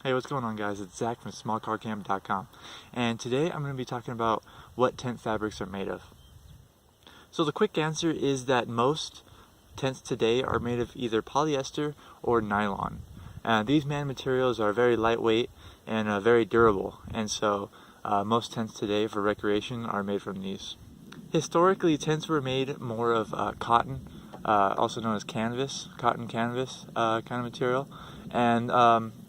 Hey, what's going on, guys? It's Zach from SmallCarCamp.com, and today I'm going to be talking about what tent fabrics are made of. So the quick answer is that most tents today are made of either polyester or nylon. These materials are very lightweight and very durable, and so most tents today for recreation are made from these. Historically, tents were made more of cotton, also known as canvas, cotton canvas kind of material. And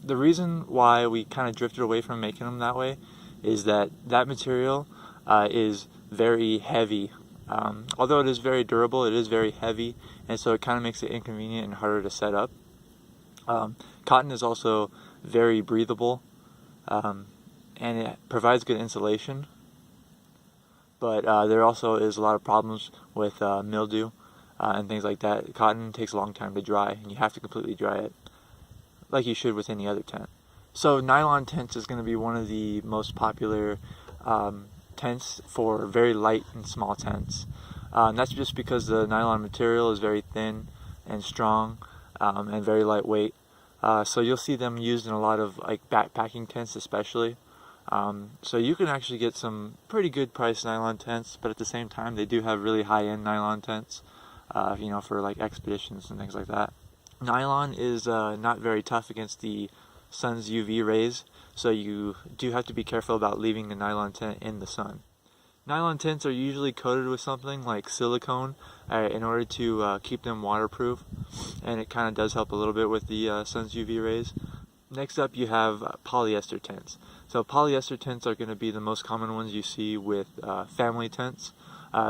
the reason why we kind of drifted away from making them that way is that material is very heavy. Although it is very durable, it is very heavy, and so it kind of makes it inconvenient and harder to set up. Cotton is also very breathable, and it provides good insulation. But there also is a lot of problems with mildew and things like that. Cotton takes a long time to dry, and you have to completely dry it, like you should with any other tent. So nylon tents is going to be one of the most popular tents for very light and small tents. And that's just because the nylon material is very thin and strong and very lightweight. So you'll see them used in a lot of like backpacking tents especially. So you can actually get some pretty good priced nylon tents, but at the same time they do have really high-end nylon tents, for like expeditions and things like that. Nylon is not very tough against the sun's UV rays, so you do have to be careful about leaving the nylon tent in the sun. Nylon tents are usually coated with something like silicone in order to keep them waterproof, and it kind of does help a little bit with the sun's UV rays. Next up you have polyester tents. So polyester tents are going to be the most common ones you see with family tents.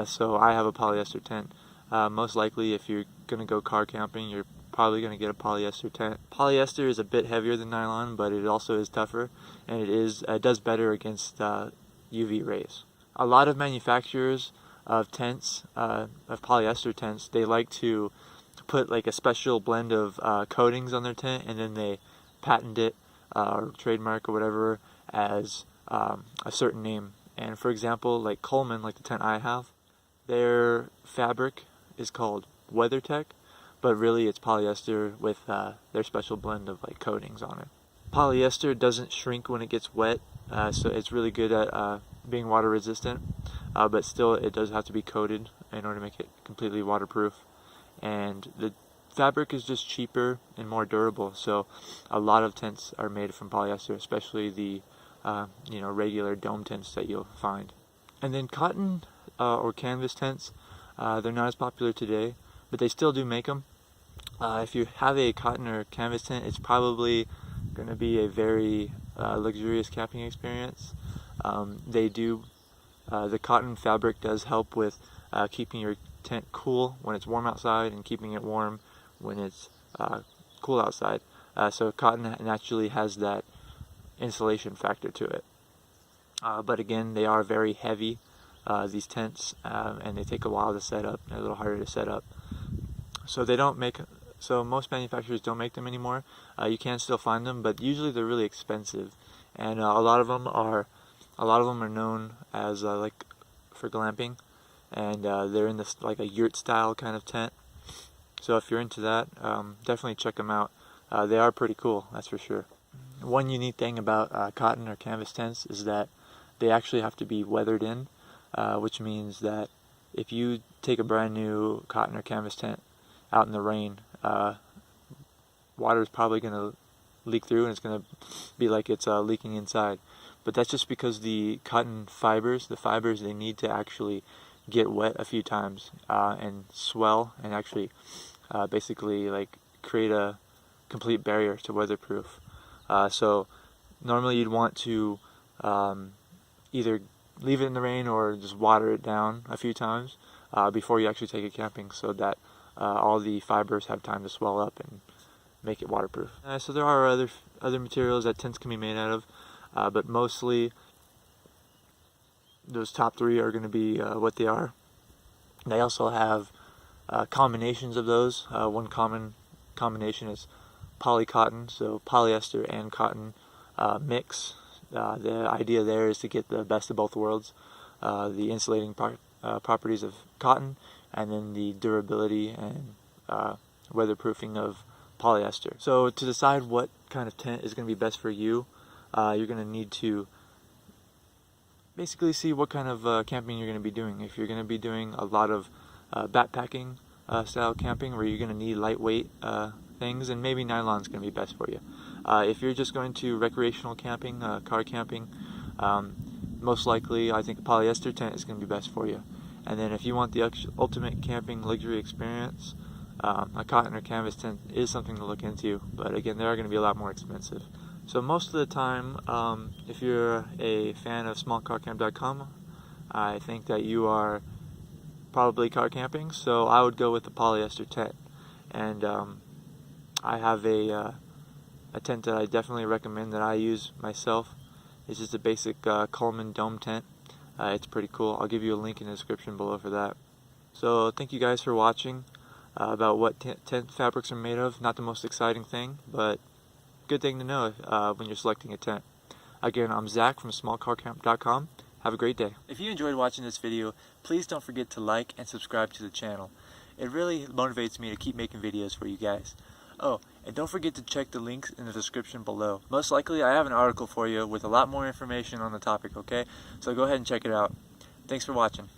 So I have a polyester tent. Most likely if you're going to go car camping, you're probably going to get a polyester tent. Polyester is a bit heavier than nylon, but it also is tougher, and it does better against UV rays. A lot of manufacturers of tents, of polyester tents, they like to put like a special blend of coatings on their tent, and then they patent it or trademark or whatever as a certain name. And for example, like Coleman, like the tent I have, their fabric is called WeatherTech, but really it's polyester with their special blend of like coatings on it. Polyester doesn't shrink when it gets wet, so it's really good at being water resistant, but still it does have to be coated in order to make it completely waterproof. And the fabric is just cheaper and more durable, so a lot of tents are made from polyester, especially the regular dome tents that you'll find. And then cotton or canvas tents, they're not as popular today, but they still do make them. If you have a cotton or canvas tent, it's probably going to be a very luxurious camping experience. The cotton fabric does help with keeping your tent cool when it's warm outside and keeping it warm when it's cool outside. So cotton naturally has that insulation factor to it. But again, they are very heavy, these tents, and they take a while to set up. They're a little harder to set up. So most manufacturers don't make them anymore. You can still find them, but usually they're really expensive, and a lot of them are known as like for glamping, and they're in this like a yurt style kind of tent. So if you're into that, definitely check them out. They are pretty cool, that's for sure. One unique thing about cotton or canvas tents is that they actually have to be weathered in, which means that if you take a brand new cotton or canvas tent out in the rain, water is probably going to leak through, and it's going to be like it's leaking inside. But that's just because the cotton fibers, they need to actually get wet a few times and swell and actually basically like create a complete barrier to weatherproof. So normally you'd want to either leave it in the rain or just water it down a few times before you actually take it camping, so that all the fibers have time to swell up and make it waterproof. So there are other materials that tents can be made out of, but mostly those top three are going to be what they are. They also have combinations of those. One common combination is polycotton, so polyester and cotton mix. The idea there is to get the best of both worlds, the insulating properties of cotton, and then the durability and weatherproofing of polyester. So to decide what kind of tent is going to be best for you, you're going to need to basically see what kind of camping you're going to be doing. If you're going to be doing a lot of backpacking style camping where you're going to need lightweight things, and maybe nylon is going to be best for you. If you're just going to recreational camping, car camping, most likely I think a polyester tent is going to be best for you. And then if you want the ultimate camping luxury experience, a cotton or canvas tent is something to look into, but again, they are going to be a lot more expensive. So most of the time, if you're a fan of SmallCarCamp.com, I think that you are probably car camping, so I would go with the polyester tent. And I have a tent that I definitely recommend that I use myself. It's just a basic Coleman dome tent. It's pretty cool. I'll give you a link in the description below for that. So thank you guys for watching about what tent fabrics are made of. Not the most exciting thing, but good thing to know when you're selecting a tent. Again, I'm Zach from SmallCarCamp.com. Have a great day. If you enjoyed watching this video, please don't forget to like and subscribe to the channel. It really motivates me to keep making videos for you guys. Oh, and don't forget to check the links in the description below. Most likely I have an article for you with a lot more information on the topic, okay? So go ahead and check it out. Thanks for watching.